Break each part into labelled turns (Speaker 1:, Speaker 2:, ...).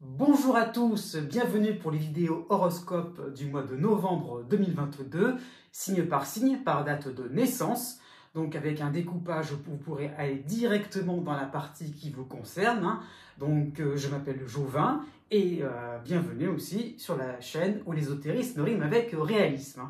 Speaker 1: Bonjour à tous, bienvenue pour les vidéos horoscope du mois de novembre 2022, signe par signe, par date de naissance. Donc avec un découpage, vous pourrez aller directement dans la partie qui vous concerne. Donc je m'appelle Jovin et bienvenue aussi sur la chaîne où l'ésotérisme rime avec réalisme.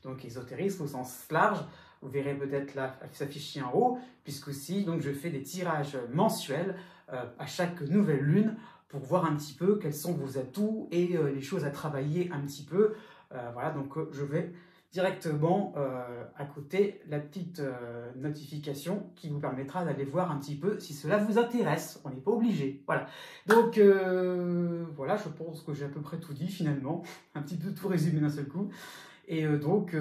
Speaker 1: Donc ésotérisme au sens large, vous verrez peut-être là s'afficher en haut, puisque aussi donc, je fais des tirages mensuels à chaque nouvelle lune pour voir un petit peu quels sont vos atouts et les choses à travailler un petit peu. Voilà, donc je vais directement à côté la petite notification qui vous permettra d'aller voir un petit peu si cela vous intéresse. On n'est pas obligé. Voilà. Donc voilà, je pense que j'ai à peu près tout dit finalement. Un petit peu tout résumé d'un seul coup. Et donc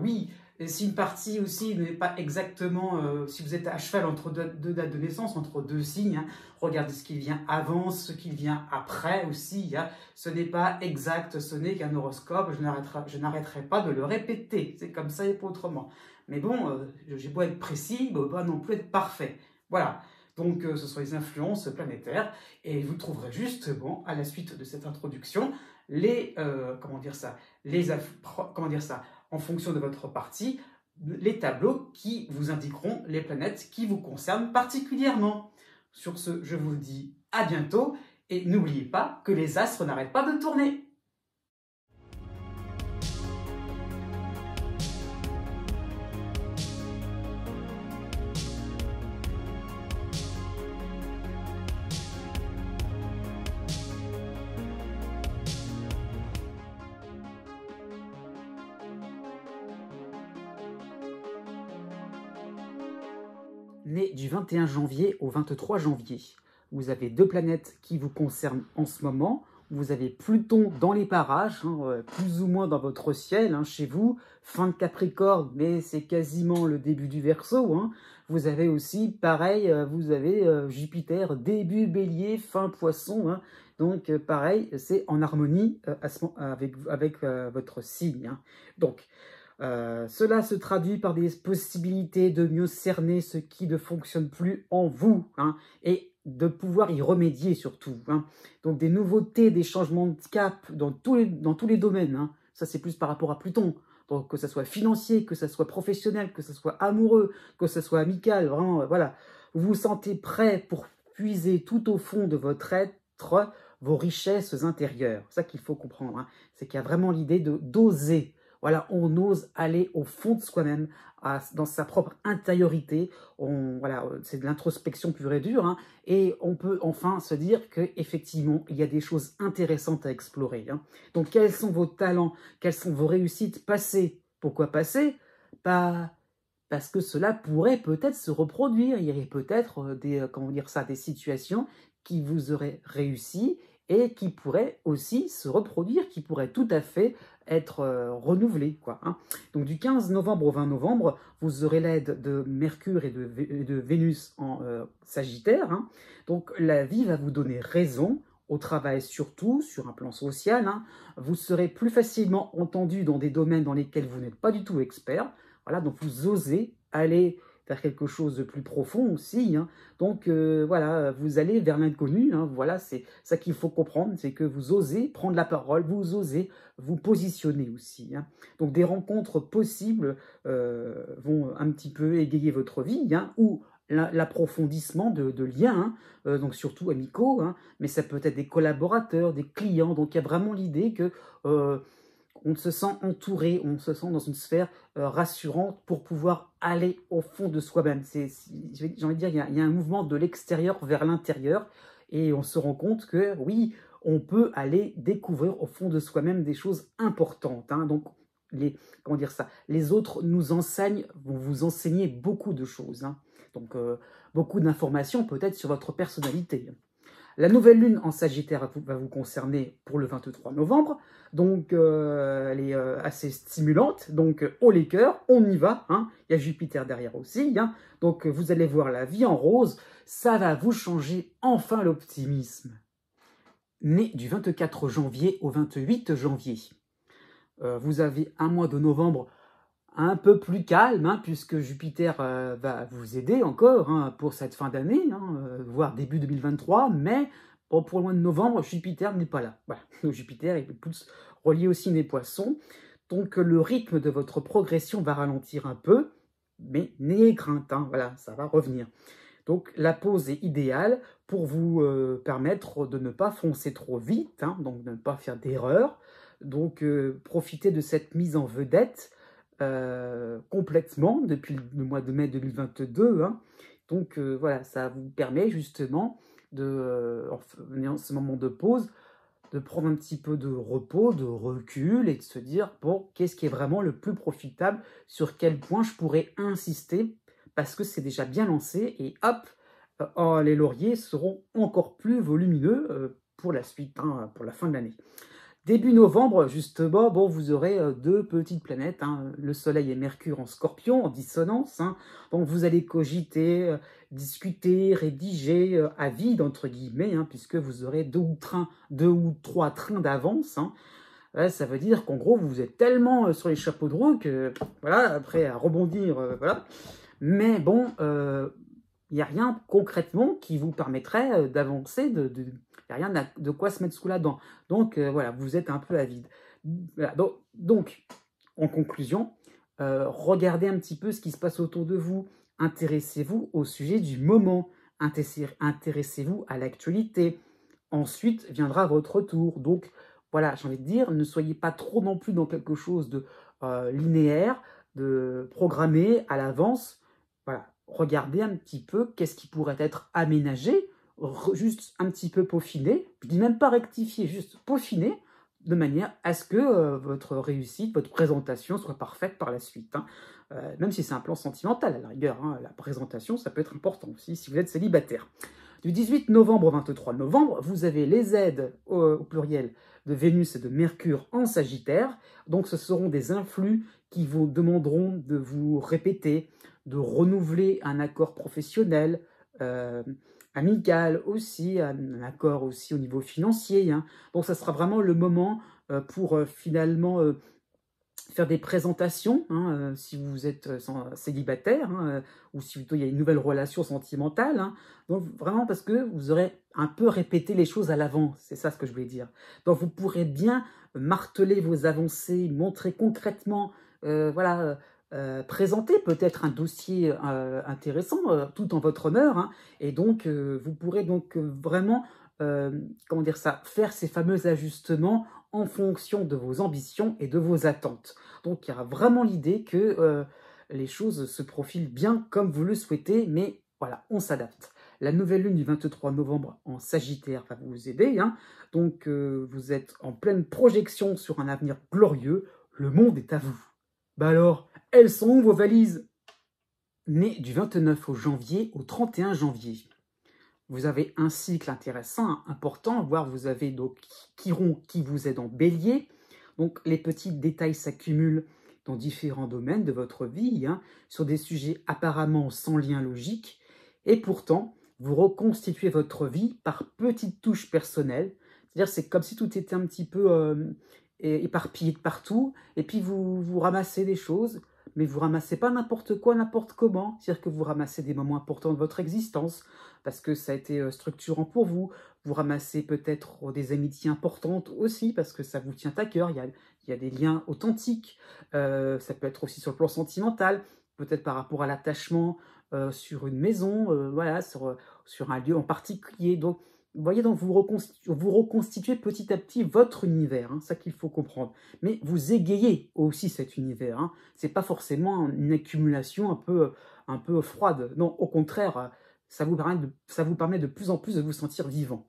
Speaker 1: oui. Et si une partie aussi n'est pas exactement, si vous êtes à cheval entre deux dates de naissance, entre deux signes, regardez ce qui vient avant, ce qui vient après aussi. Ce n'est pas exact, ce n'est qu'un horoscope, je n'arrêterai pas de le répéter. C'est comme ça et pas autrement. Mais bon, j'ai beau être précis, mais pas non plus être parfait. Voilà. Donc ce sont les influences planétaires. Et vous trouverez justement, à la suite de cette introduction, en fonction de votre partie, les tableaux qui vous indiqueront les planètes qui vous concernent particulièrement. Sur ce, je vous dis à bientôt et n'oubliez pas que les astres n'arrêtent pas de tourner. Né du 21 janvier au 23 janvier. Vous avez deux planètes qui vous concernent en ce moment. Vous avez Pluton dans les parages, plus ou moins dans votre ciel, chez vous. Fin de Capricorne, mais c'est quasiment le début du Verseau. Vous avez aussi, pareil, vous avez Jupiter, début Bélier, fin Poisson. Donc, pareil, c'est en harmonie avec votre signe. Donc, cela se traduit par des possibilités de mieux cerner ce qui ne fonctionne plus en vous et de pouvoir y remédier surtout. Donc des nouveautés, des changements de cap dans tous les domaines. Ça c'est plus par rapport à Pluton. Donc que ce soit financier, que ce soit professionnel, que ce soit amoureux, que ce soit amical, vraiment, voilà. Vous vous sentez prêt pour puiser tout au fond de votre être vos richesses intérieures. C'est ça qu'il faut comprendre. C'est qu'il y a vraiment l'idée d'oser. Voilà, on ose aller au fond de soi-même, dans sa propre intériorité. Voilà, c'est de l'introspection pure et dure, et on peut enfin se dire qu'effectivement, il y a des choses intéressantes à explorer. Donc, quels sont vos talents? Quelles sont vos réussites passées? Pourquoi passées? Parce que cela pourrait peut-être se reproduire. Il y aurait peut-être des situations qui vous auraient réussi et qui pourraient aussi se reproduire, qui pourraient tout à fait être renouvelées. Donc du 15 novembre au 20 novembre, vous aurez l'aide de Mercure et de Vénus en Sagittaire. Donc la vie va vous donner raison, au travail surtout, sur un plan social. Vous serez plus facilement entendu dans des domaines dans lesquels vous n'êtes pas du tout expert. Voilà, donc vous osez aller vers quelque chose de plus profond aussi. Donc voilà, vous allez vers l'inconnu. Voilà, c'est ça qu'il faut comprendre, c'est que vous osez prendre la parole, vous osez vous positionner aussi. Donc des rencontres possibles vont un petit peu égayer votre vie, ou l'approfondissement de liens, donc surtout amicaux, mais ça peut être des collaborateurs, des clients. Donc il y a vraiment l'idée que on se sent entouré, on se sent dans une sphère rassurante pour pouvoir aller au fond de soi-même. J'ai envie de dire, il y a un mouvement de l'extérieur vers l'intérieur et on se rend compte que oui, on peut aller découvrir au fond de soi-même des choses importantes. Donc, les autres nous enseignent, vont vous enseigner beaucoup de choses. Donc, beaucoup d'informations peut-être sur votre personnalité. La nouvelle lune en Sagittaire va vous concerner pour le 23 novembre, donc elle est assez stimulante, donc haut les cœurs, on y va, il y a Jupiter derrière aussi, donc vous allez voir la vie en rose, ça va vous changer enfin l'optimisme. Né du 24 janvier au 28 janvier, vous avez un mois de novembre un peu plus calme, puisque Jupiter va vous aider encore pour cette fin d'année, voire début 2023, mais Bon, pour le mois de novembre, Jupiter n'est pas là. Voilà. Donc, Jupiter est plus relié au signe des poissons. Donc, le rythme de votre progression va ralentir un peu, mais n'ayez crainte, hein, voilà, ça va revenir. Donc, la pause est idéale pour vous permettre de ne pas foncer trop vite, hein, donc de ne pas faire d'erreur. Donc, profitez de cette mise en vedette complètement depuis le mois de mai 2022. Hein. Donc, voilà, ça vous permet justement, en ce moment de pause, de prendre un petit peu de repos, de recul et de se dire, bon, qu'est-ce qui est vraiment le plus profitable, sur quel point je pourrais insister, parce que c'est déjà bien lancé, et hop, oh, les lauriers seront encore plus volumineux pour la suite, hein, pour la fin de l'année. Début novembre, justement, bon, vous aurez deux petites planètes, hein, le Soleil et Mercure en Scorpion, en dissonance. Hein, donc vous allez cogiter, discuter, rédiger à vide, entre guillemets, hein, puisque vous aurez deux ou trois trains d'avance. Hein. Ouais, ça veut dire qu'en gros, vous êtes tellement sur les chapeaux de roue que, voilà, après à rebondir, voilà. Mais bon, il n'y a rien concrètement qui vous permettrait d'avancer, il n'y a rien de quoi se mettre sous la dent. Donc voilà, vous êtes un peu à vide. Voilà, donc, en conclusion, regardez un petit peu ce qui se passe autour de vous. Intéressez-vous au sujet du moment. Intéressez-vous à l'actualité. Ensuite viendra votre tour. Donc voilà, j'ai envie de dire, ne soyez pas trop non plus dans quelque chose de linéaire, de programmé à l'avance. Voilà, regardez un petit peu qu'est-ce qui pourrait être aménagé, juste un petit peu peaufiné, je dis même pas rectifier, juste peaufiner, de manière à ce que votre réussite, votre présentation soit parfaite par la suite. Hein. Même si c'est un plan sentimental, à la rigueur, hein, la présentation, ça peut être important aussi si vous êtes célibataire. Du 18 novembre au 23 novembre, vous avez les aides, au pluriel, de Vénus et de Mercure en Sagittaire. Donc ce seront des influx qui vous demanderont de vous répéter, de renouveler un accord professionnel, amical aussi, un accord aussi au niveau financier. Hein. Donc ça sera vraiment le moment pour finalement faire des présentations, hein, si vous êtes célibataire, hein, ou si plutôt il y a une nouvelle relation sentimentale. Hein. Donc vraiment parce que vous aurez un peu répété les choses à l'avant, c'est ça ce que je voulais dire. Donc vous pourrez bien marteler vos avancées, montrer concrètement, voilà, présenter peut-être un dossier intéressant, tout en votre honneur, hein, et donc vous pourrez donc vraiment, comment dire ça, faire ces fameux ajustements en fonction de vos ambitions et de vos attentes. Donc il y a vraiment l'idée que les choses se profilent bien comme vous le souhaitez, mais voilà, on s'adapte. La nouvelle lune du 23 novembre en Sagittaire va vous aider, hein. Donc vous êtes en pleine projection sur un avenir glorieux, le monde est à vous. Bah alors, elles sont où vos valises? Né du 29 janvier au 31 janvier. Vous avez un cycle intéressant, important, voire vous avez donc Chiron qui vous aide en bélier. Donc les petits détails s'accumulent dans différents domaines de votre vie, hein, sur des sujets apparemment sans lien logique. Et pourtant, vous reconstituez votre vie par petites touches personnelles. C'est-à-dire c'est comme si tout était un petit peu éparpillé de partout. Et puis vous ramassez des choses, mais vous ramassez pas n'importe quoi, n'importe comment. C'est-à-dire que vous ramassez des moments importants de votre existence, parce que ça a été structurant pour vous. Vous ramassez peut-être des amitiés importantes aussi, parce que ça vous tient à cœur. Il y a des liens authentiques. Ça peut être aussi sur le plan sentimental, peut-être par rapport à l'attachement sur une maison, voilà, sur un lieu en particulier. Donc, vous voyez, donc vous reconstituez petit à petit votre univers, hein, ça qu'il faut comprendre. Mais vous égayez aussi cet univers. Hein. Ce n'est pas forcément une accumulation un peu froide. Non, au contraire, ça vous permet de plus en plus de vous sentir vivant.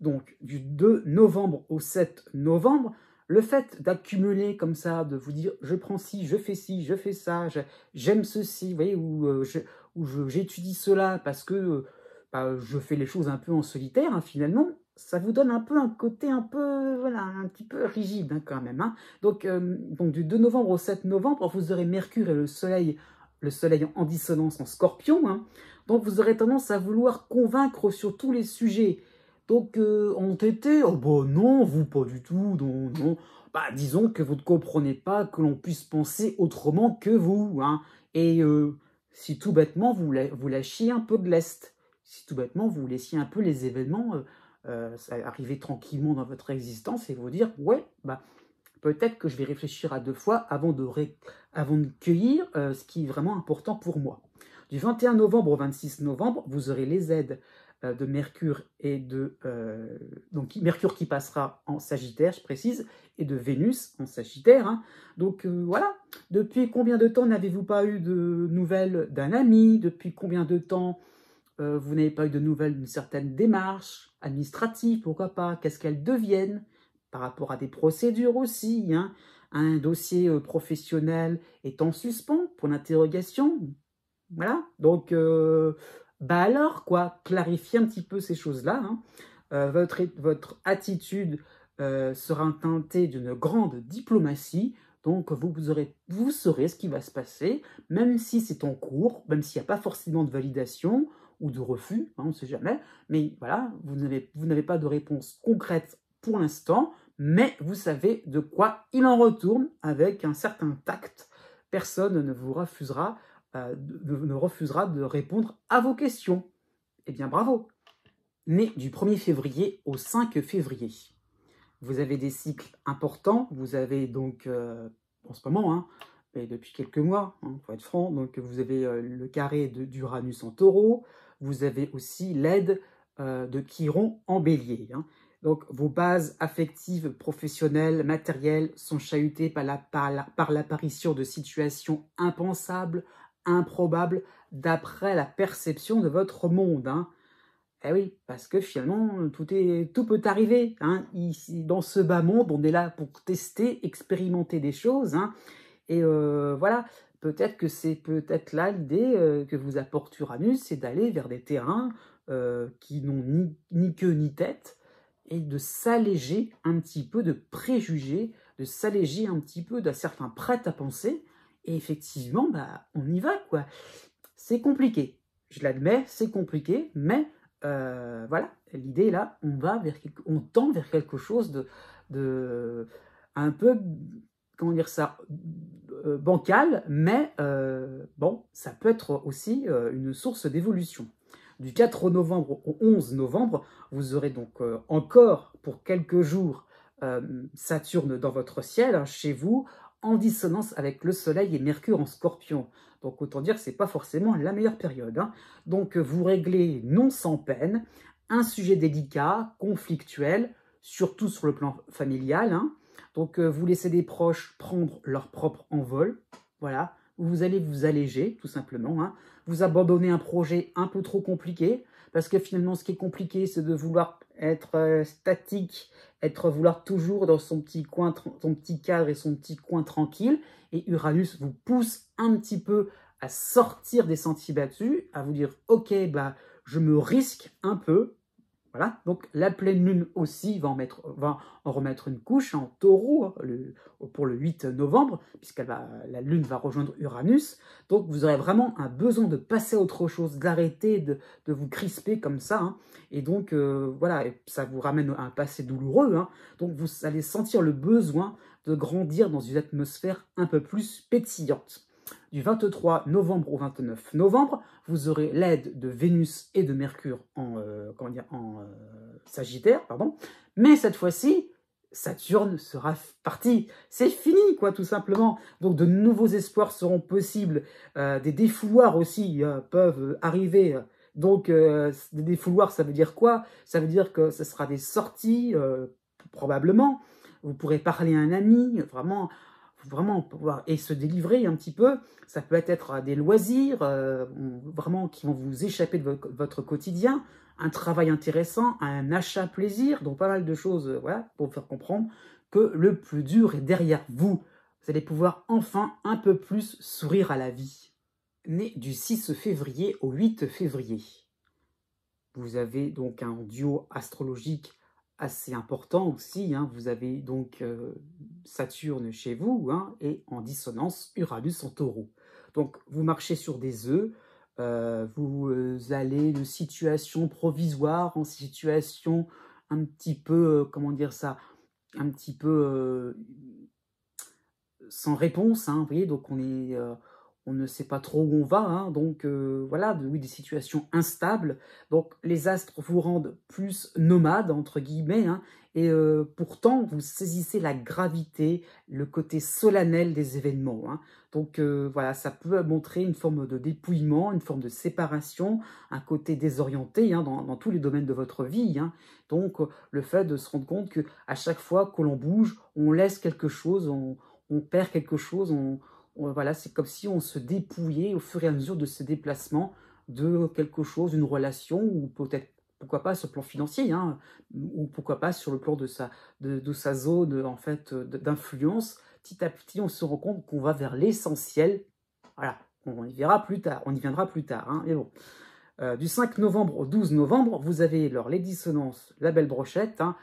Speaker 1: Donc, du 2 novembre au 7 novembre, le fait d'accumuler comme ça, de vous dire je prends ci, je fais ça, j'aime ceci, vous voyez, ou j'étudie cela parce que je fais les choses un peu en solitaire, hein, finalement, ça vous donne un peu un côté un peu, voilà, un petit peu rigide, hein, quand même. Hein. Donc, du 2 novembre au 7 novembre, vous aurez Mercure et le Soleil en dissonance en Scorpion. Hein. Donc, vous aurez tendance à vouloir convaincre sur tous les sujets. Donc, entêté, oh bah non, vous pas du tout, non, non. Bah, disons que vous ne comprenez pas que l'on puisse penser autrement que vous. Hein. Et si tout bêtement, vous lâchiez un peu de lest, si tout bêtement, vous laissiez un peu les événements ça arriver tranquillement dans votre existence et vous dire, ouais, bah, peut-être que je vais réfléchir à 2 fois avant de cueillir ce qui est vraiment important pour moi. Du 21 novembre au 26 novembre, vous aurez les aides de Mercure et donc Mercure qui passera en Sagittaire, je précise, et de Vénus en Sagittaire. Hein. Donc voilà, depuis combien de temps n'avez-vous pas eu de nouvelles d'un ami? Depuis combien de temps vous n'avez pas eu de nouvelles d'une certaine démarche administrative? Pourquoi pas? Qu'est-ce qu'elles deviennent? Par rapport à des procédures aussi, hein. Un dossier professionnel est en suspens, pour l'interrogation. Voilà, donc, bah alors, quoi, clarifier un petit peu ces choses-là. Hein. Votre attitude sera teintée d'une grande diplomatie, donc vous saurez ce qui va se passer, même si c'est en cours, même s'il n'y a pas forcément de validation ou de refus, hein, on ne sait jamais, mais voilà, vous n'avez pas de réponse concrète pour l'instant, mais vous savez de quoi il en retourne avec un certain tact. Personne ne vous refusera ne refusera de répondre à vos questions. Eh bien, bravo! Né du 1er février au 5 février. Vous avez des cycles importants. Vous avez donc, en ce moment, hein, et depuis quelques mois, il faut être franc, donc vous avez le carré d'Uranus en taureau. Vous avez aussi l'aide de Chiron en bélier. Hein. Donc, vos bases affectives, professionnelles, matérielles sont chahutées par l'apparition de situations impensables, improbables, d'après la perception de votre monde. Hein. Eh oui, parce que finalement, tout peut arriver. Hein. Ici, dans ce bas monde, on est là pour tester, expérimenter des choses. Hein. Et voilà, peut-être que c'est peut-être là l'idée que vous apporte Uranus, c'est d'aller vers des terrains qui n'ont ni queue ni tête, et de s'alléger un petit peu de préjugés, de s'alléger un petit peu d'un certain prêt-à-penser. Et effectivement, bah, on y va, quoi. C'est compliqué. Je l'admets, c'est compliqué, mais voilà, l'idée là, on tend vers quelque chose de un peu, comment dire ça, bancal, mais bon, ça peut être aussi une source d'évolution. Du 4 novembre au 11 novembre, vous aurez donc encore pour quelques jours Saturne dans votre ciel, hein, chez vous, en dissonance avec le Soleil et Mercure en Scorpion. Donc autant dire que ce n'est pas forcément la meilleure période. Hein. Donc vous réglez non sans peine un sujet délicat, conflictuel, surtout sur le plan familial. Hein. Donc vous laissez des proches prendre leur propre envol. Voilà, vous allez vous alléger tout simplement. Hein. Vous abandonnez un projet un peu trop compliqué, parce que finalement ce qui est compliqué c'est de vouloir être statique, vouloir toujours dans son petit coin, son petit cadre et son petit coin tranquille. Et Uranus vous pousse un petit peu à sortir des sentiers battus, à vous dire, ok, bah, je me risque un peu. Voilà, donc la pleine lune aussi va en remettre une couche en taureau hein, pour le 8 novembre, puisque la lune va rejoindre Uranus. Donc vous aurez vraiment un besoin de passer à autre chose, d'arrêter de vous crisper comme ça. Hein. Et donc voilà, ça vous ramène à un passé douloureux. Hein. Donc vous allez sentir le besoin de grandir dans une atmosphère un peu plus pétillante. Du 23 novembre au 29 novembre, vous aurez l'aide de Vénus et de Mercure en Sagittaire, pardon. Mais cette fois-ci, Saturne sera parti. C'est fini, quoi, tout simplement. Donc, de nouveaux espoirs seront possibles. Des défouloirs aussi peuvent arriver. Donc, des défouloirs, ça veut dire quoi? Ça veut dire que ce sera des sorties, probablement. Vous pourrez parler à un ami, vraiment pouvoir et se délivrer un petit peu. Ça peut être des loisirs vraiment qui vont vous échapper de votre quotidien, un travail intéressant, un achat plaisir, donc pas mal de choses voilà, pour vous faire comprendre que le plus dur est derrière vous. Vous allez pouvoir enfin un peu plus sourire à la vie. Né du 6 février au 8 février. Vous avez donc un duo astrologique assez important aussi. Hein. Vous avez donc Saturne chez vous hein, et en dissonance Uranus en taureau. Donc vous marchez sur des œufs, vous allez de situation provisoire en situation un petit peu, comment dire ça, un petit peu sans réponse. Hein, vous voyez, donc on ne sait pas trop où on va, hein, donc voilà, oui, des situations instables. Donc les astres vous rendent plus nomade, entre guillemets, hein, et pourtant vous saisissez la gravité, le côté solennel des événements, hein. Donc voilà, ça peut montrer une forme de dépouillement, une forme de séparation, un côté désorienté, hein, dans tous les domaines de votre vie, hein. Donc le fait de se rendre compte que à chaque fois que l'on bouge, on laisse quelque chose, on perd quelque chose, voilà, c'est comme si on se dépouillait au fur et à mesure de ce déplacement de quelque chose, une relation, ou peut-être, pourquoi pas, sur le plan financier, hein, ou pourquoi pas sur le plan de sa zone en fait, d'influence. Petit à petit, on se rend compte qu'on va vers l'essentiel. Voilà, on y verra plus tard, on y viendra plus tard, hein, mais bon. Du 5 novembre au 12 novembre, vous avez alors les dissonances, la belle brochette, hein,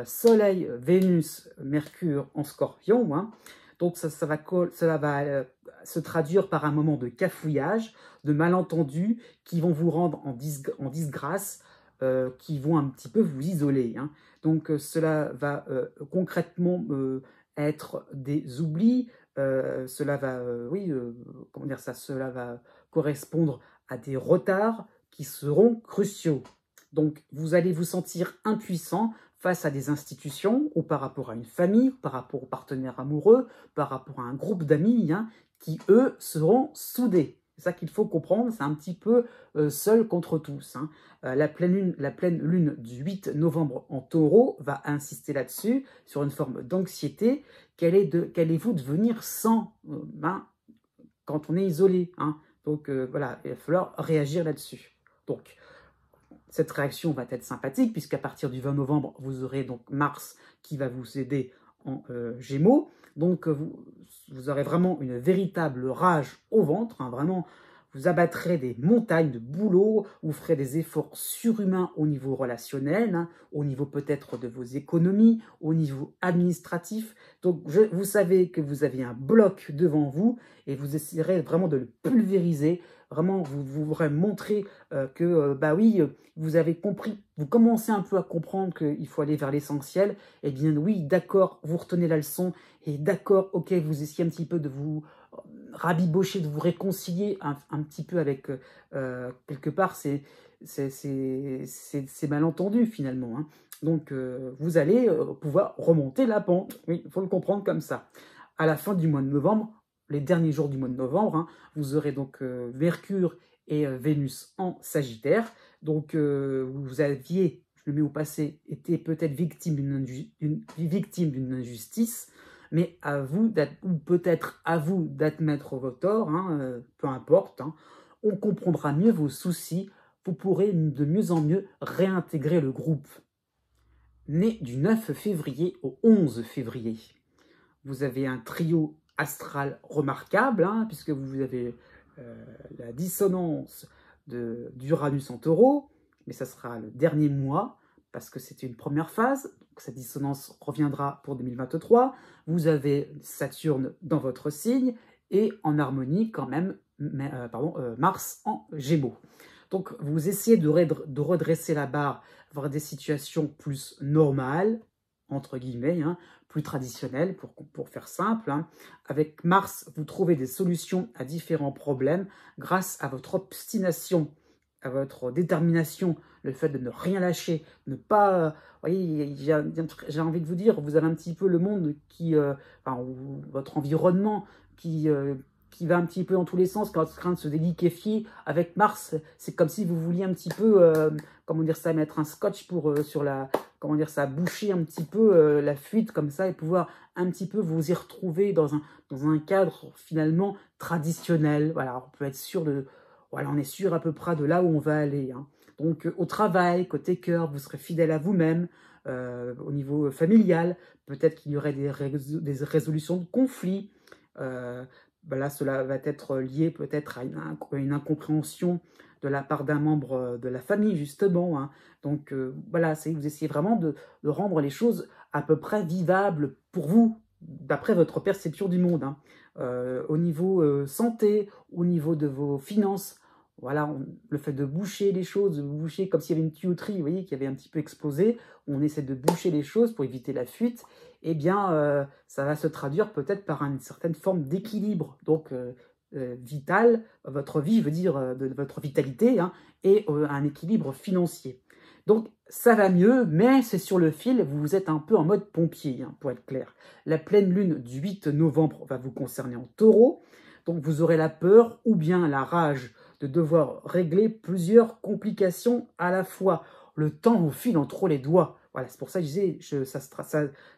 Speaker 1: Soleil, Vénus, Mercure en Scorpion, hein. Donc cela va se traduire par un moment de cafouillage, de malentendus qui vont vous rendre en disgrâce, qui vont un petit peu vous isoler, hein. Donc cela va concrètement être des oublis, cela va, oui, comment dire ça, cela va correspondre à des retards qui seront cruciaux. Donc vous allez vous sentir impuissant face à des institutions, ou par rapport à une famille, par rapport aux partenaires amoureux, par rapport à un groupe d'amis, hein, qui, eux, seront soudés. C'est ça qu'il faut comprendre, c'est un petit peu seul contre tous, hein. La pleine lune du 8 novembre en Taureau va insister là-dessus, sur une forme d'anxiété. Qu'allez-vous devenir sans, hein, quand on est isolé, hein. Donc voilà, il va falloir réagir là-dessus. Donc, cette réaction va être sympathique, puisqu'à partir du 20 novembre, vous aurez donc Mars qui va vous aider en Gémeaux. Donc, vous aurez vraiment une véritable rage au ventre, hein, vraiment, vous abattrez des montagnes de boulot, vous ferez des efforts surhumains au niveau relationnel, hein, au niveau peut-être de vos économies, au niveau administratif. Donc, vous savez que vous avez un bloc devant vous et vous essayerez vraiment de le pulvériser. Vraiment, vous voudrez montrer que, bah oui, vous avez compris, vous commencez un peu à comprendre qu'il faut aller vers l'essentiel. Eh bien oui, d'accord, vous retenez la leçon, et d'accord, ok, vous essayez un petit peu de vous rabibocher, de vous réconcilier un petit peu avec, quelque part, c'est malentendu finalement, hein. Donc vous allez pouvoir remonter la pente, oui, il faut le comprendre comme ça. À la fin du mois de novembre, les derniers jours du mois de novembre, hein, vous aurez donc Mercure et Vénus en Sagittaire. Donc vous aviez, je le mets au passé, été peut-être victime d'une injustice, mais à vous, ou peut-être à vous d'admettre vos torts, hein, peu importe, hein, on comprendra mieux vos soucis, vous pourrez de mieux en mieux réintégrer le groupe. Né du 9 février au 11 février, vous avez un trio astral remarquable, hein, puisque vous avez la dissonance d'Uranus en Taureau, mais ça sera le dernier mois, parce que c'était une première phase, donc cette dissonance reviendra pour 2023. Vous avez Saturne dans votre signe, et en harmonie quand même, Mars en Gémeaux. Donc vous essayez de redresser la barre, avoir des situations plus normales, entre guillemets, hein, plus traditionnelles, pour faire simple, hein. Avec Mars, vous trouvez des solutions à différents problèmes grâce à votre obstination, à votre détermination, le fait de ne rien lâcher, ne pas... vous voyez, j'ai envie de vous dire, vous avez un petit peu le monde qui... votre environnement qui va un petit peu dans tous les sens, qui est en train de se déliquéfier. Avec Mars, c'est comme si vous vouliez un petit peu, comment dire ça, mettre un scotch pour, sur la... comment dire ça, boucher un petit peu la fuite comme ça et pouvoir un petit peu vous y retrouver dans un cadre finalement traditionnel. Voilà, on peut être sûr de... Voilà, on est sûr à peu près de là où on va aller, hein. Donc, au travail, côté cœur, vous serez fidèle à vous-même. Au niveau familial, peut-être qu'il y aurait des résolutions de conflits. Là, cela va être lié peut-être à une incompréhension de la part d'un membre de la famille, justement, hein. Donc, voilà, vous essayez vraiment de rendre les choses à peu près vivables pour vous, d'après votre perception du monde, hein. Au niveau santé, au niveau de vos finances, voilà, le fait de boucher les choses, de boucher comme s'il y avait une tuyauterie, vous voyez, qui avait un petit peu explosé, on essaie de boucher les choses pour éviter la fuite, eh bien, ça va se traduire peut-être par une certaine forme d'équilibre. Donc, vitale, votre vie, je veux dire, de votre vitalité, hein, et un équilibre financier. Donc, ça va mieux, mais c'est sur le fil, vous êtes un peu en mode pompier, hein, pour être clair. La pleine lune du 8 novembre va vous concerner en taureau, donc vous aurez la peur ou bien la rage de devoir régler plusieurs complications à la fois. Le temps vous file entre les doigts. Voilà, c'est pour ça que je disais,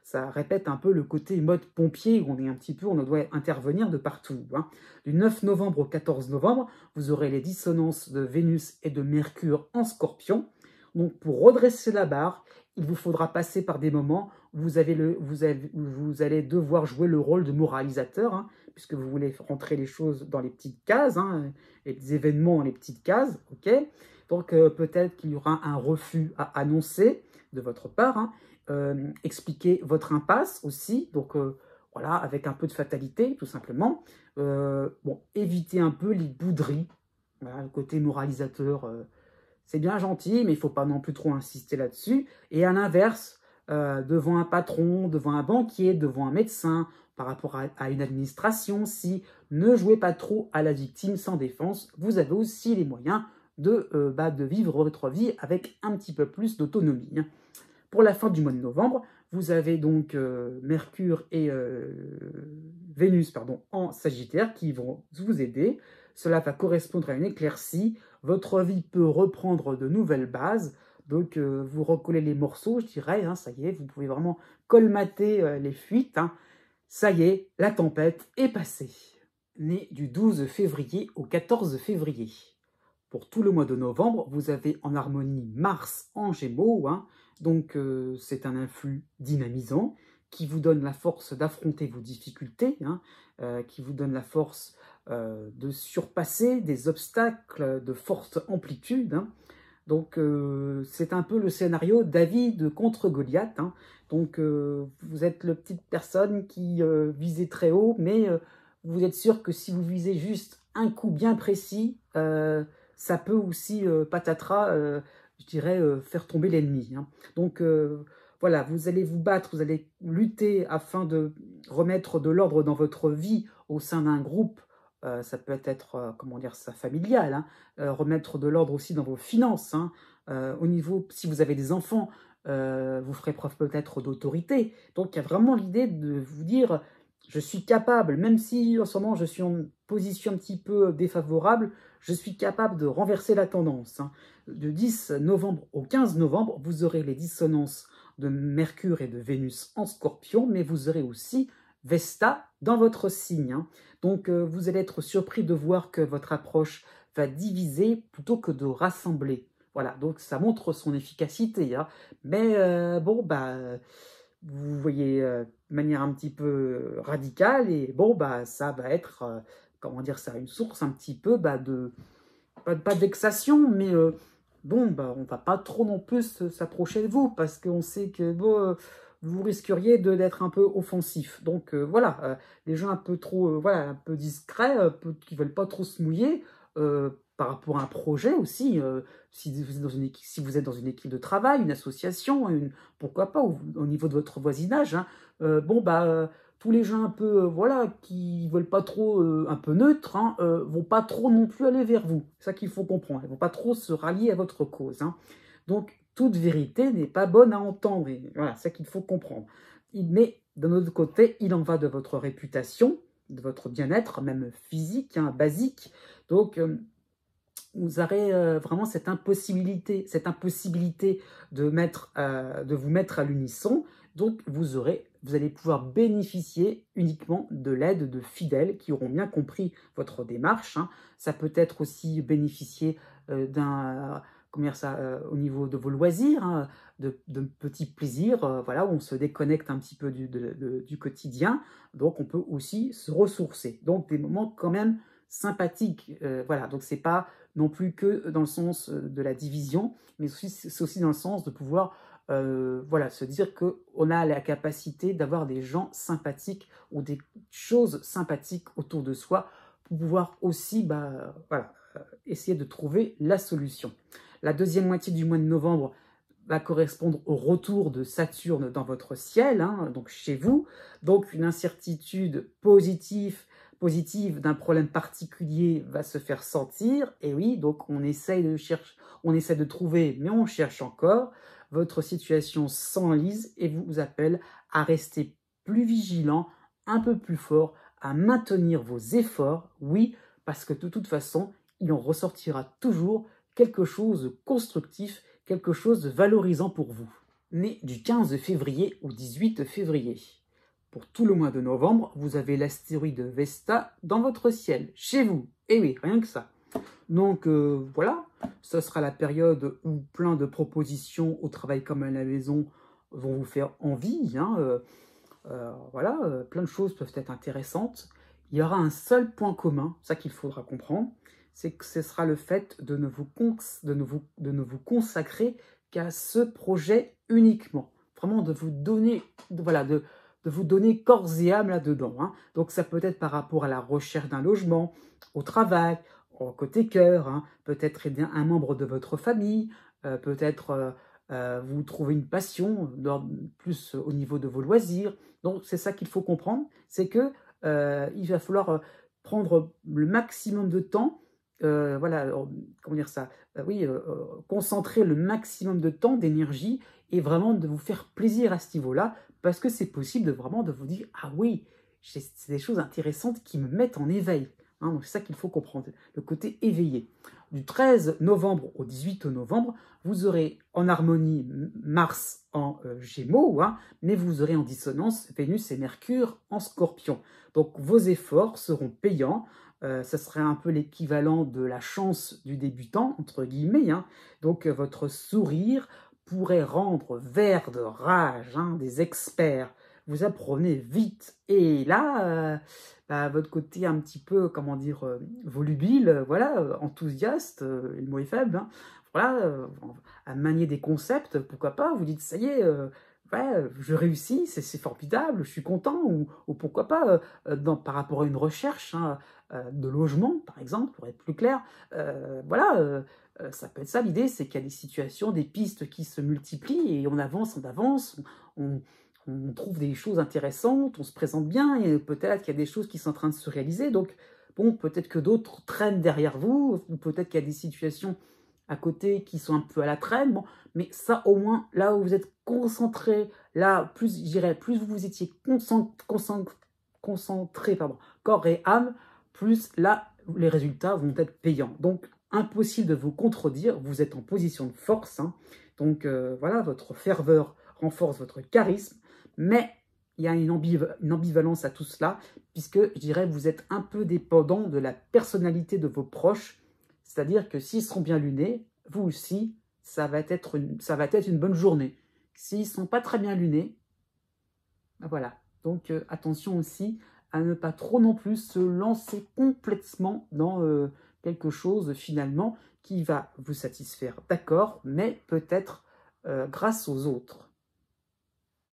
Speaker 1: ça répète un peu le côté mode pompier, où on est un petit peu, on doit intervenir de partout, hein. Du 9 novembre au 14 novembre, vous aurez les dissonances de Vénus et de Mercure en Scorpion. Donc, pour redresser la barre, il vous faudra passer par des moments où vous allez devoir jouer le rôle de moralisateur, hein, puisque vous voulez rentrer les choses dans les petites cases, hein, les événements dans les petites cases, ok. Donc, peut-être qu'il y aura un refus à annoncer de votre part, hein. Expliquer votre impasse aussi, donc voilà, avec un peu de fatalité, tout simplement. Bon, éviter un peu les bouderies, voilà, le côté moralisateur, c'est bien gentil, mais il ne faut pas non plus trop insister là-dessus. Et à l'inverse, devant un patron, devant un banquier, devant un médecin, par rapport à une administration, si ne jouez pas trop à la victime sans défense, vous avez aussi les moyens de vivre votre vie avec un petit peu plus d'autonomie, hein. Pour la fin du mois de novembre, vous avez donc Mercure et Vénus en Sagittaire qui vont vous aider. Cela va correspondre à une éclaircie. Votre vie peut reprendre de nouvelles bases. Donc, vous recollez les morceaux, je dirais, hein, ça y est, vous pouvez vraiment colmater les fuites, hein. Ça y est, la tempête est passée. Né du 12 février au 14 février. Pour tout le mois de novembre, vous avez en harmonie Mars en Gémeaux, hein. Donc c'est un influx dynamisant qui vous donne la force d'affronter vos difficultés, hein, qui vous donne la force de surpasser des obstacles de forte amplitude, hein. Donc c'est un peu le scénario David contre Goliath, hein. Donc vous êtes la petite personne qui visait très haut, mais vous êtes sûr que si vous visez juste un coup bien précis, ça peut aussi, patatras, je dirais, faire tomber l'ennemi, hein. Donc voilà, vous allez vous battre, vous allez lutter afin de remettre de l'ordre dans votre vie au sein d'un groupe. Ça peut être, comment dire ça, familial, hein. Remettre de l'ordre aussi dans vos finances, hein. Au niveau, si vous avez des enfants, vous ferez preuve peut-être d'autorité. Donc il y a vraiment l'idée de vous dire, je suis capable, même si en ce moment je suis en position un petit peu défavorable, je suis capable de renverser la tendance, hein. De 10 novembre au 15 novembre, vous aurez les dissonances de Mercure et de Vénus en Scorpion, mais vous aurez aussi Vesta dans votre signe, hein. Donc vous allez être surpris de voir que votre approche va diviser plutôt que de rassembler. Voilà, donc ça montre son efficacité, hein. Mais bon, vous voyez, de manière un petit peu radicale, et bon, ça va être, comment dire ça, une source un petit peu de, pas de vexation, mais bon, on va pas trop non plus s'approcher de vous, parce qu'on sait que bon, vous risqueriez d'être un peu offensif. Donc voilà, les gens un peu trop, voilà, un peu discrets, qui veulent pas trop se mouiller, par rapport à un projet aussi, si vous êtes dans une équipe, si vous êtes dans une équipe de travail, une association, pourquoi pas, au niveau de votre voisinage, hein. Tous les gens un peu, voilà, qui veulent pas trop, un peu neutres, hein, vont pas trop non plus aller vers vous. C'est ça qu'il faut comprendre. Ils vont pas trop se rallier à votre cause, hein. Donc, toute vérité n'est pas bonne à entendre. Et voilà, c'est ça qu'il faut comprendre. Mais d'un autre côté, il en va de votre réputation, de votre bien-être, même physique, hein, basique. Donc, vous aurez vraiment cette impossibilité de vous mettre à l'unisson. Donc, vous allez pouvoir bénéficier uniquement de l'aide de fidèles qui auront bien compris votre démarche, hein. Ça peut être aussi bénéficier au niveau de vos loisirs, hein, de petits plaisirs, voilà, où on se déconnecte un petit peu du quotidien. Donc, on peut aussi se ressourcer. Donc, des moments quand même sympathiques. Voilà, donc c'est pas non plus que dans le sens de la division, mais c'est aussi dans le sens de pouvoir voilà, se dire qu'on a la capacité d'avoir des gens sympathiques ou des choses sympathiques autour de soi pour pouvoir aussi voilà, essayer de trouver la solution. La deuxième moitié du mois de novembre va correspondre au retour de Saturne dans votre ciel, hein, donc chez vous. Donc une incertitude positive positive d'un problème particulier va se faire sentir. Et oui, donc on essaye de trouver, mais on cherche encore. Votre situation s'enlise et vous appelle à rester plus vigilant, un peu plus fort, à maintenir vos efforts. Oui, parce que de toute façon, il en ressortira toujours quelque chose de constructif, quelque chose de valorisant pour vous. Né du 15 février au 18 février. Pour tout le mois de novembre, vous avez l'astéroïde Vesta dans votre ciel, chez vous. Et oui, rien que ça. Donc voilà, ce sera la période où plein de propositions au travail comme à la maison vont vous faire envie. Voilà, plein de choses peuvent être intéressantes. Il y aura un seul point commun, ça qu'il faudra comprendre, c'est que ce sera le fait de ne vous consacrer qu'à ce projet uniquement. Vraiment de vous donner, de vous donner corps et âme là-dedans. Donc ça peut être par rapport à la recherche d'un logement, au travail, au côté cœur, peut-être aider un membre de votre famille, peut-être vous trouvez une passion, plus au niveau de vos loisirs. Donc c'est ça qu'il faut comprendre, c'est que il va falloir prendre le maximum de temps, comment dire ça, concentrer le maximum de temps, d'énergie, et vraiment de vous faire plaisir à ce niveau-là, parce que c'est possible de vous dire, ah oui, c'est des choses intéressantes qui me mettent en éveil. Donc c'est ça qu'il faut comprendre, le côté éveillé. Du 13 novembre au 18 novembre, vous aurez en harmonie Mars en Gémeaux, mais vous aurez en dissonance Vénus et Mercure en Scorpion. Donc vos efforts seront payants. Ça serait un peu l'équivalent de la chance du débutant, entre guillemets. Donc votre sourire pourrait rendre vert de rage des experts. Vous apprenez vite. Et là, votre côté un petit peu, comment dire, volubile, enthousiaste, le mot est faible, à manier des concepts, pourquoi pas, vous dites, ça y est, je réussis, c'est formidable, je suis content, ou pourquoi pas, par rapport à une recherche de logement, par exemple, pour être plus clair, ça peut être ça l'idée, c'est qu'il y a des situations, des pistes qui se multiplient, et on avance, on trouve des choses intéressantes, on se présente bien, et peut-être qu'il y a des choses qui sont en train de se réaliser, donc bon, peut-être que d'autres traînent derrière vous, ou peut-être qu'il y a des situations à côté qui sont un peu à la traîne, bon, mais ça au moins, là où vous êtes concentré, là, plus, je dirais, plus vous étiez concentré, corps et âme, plus là, les résultats vont être payants. Donc, impossible de vous contredire, vous êtes en position de force, donc voilà, votre ferveur renforce votre charisme, mais il y a une ambivalence à tout cela, puisque, je dirais, vous êtes un peu dépendant de la personnalité de vos proches, c'est-à-dire que s'ils seront bien lunés, vous aussi, ça va être une bonne journée. S'ils ne sont pas très bien lunés, voilà. Donc attention aussi à ne pas trop non plus se lancer complètement dans quelque chose finalement qui va vous satisfaire, d'accord, mais peut-être grâce aux autres.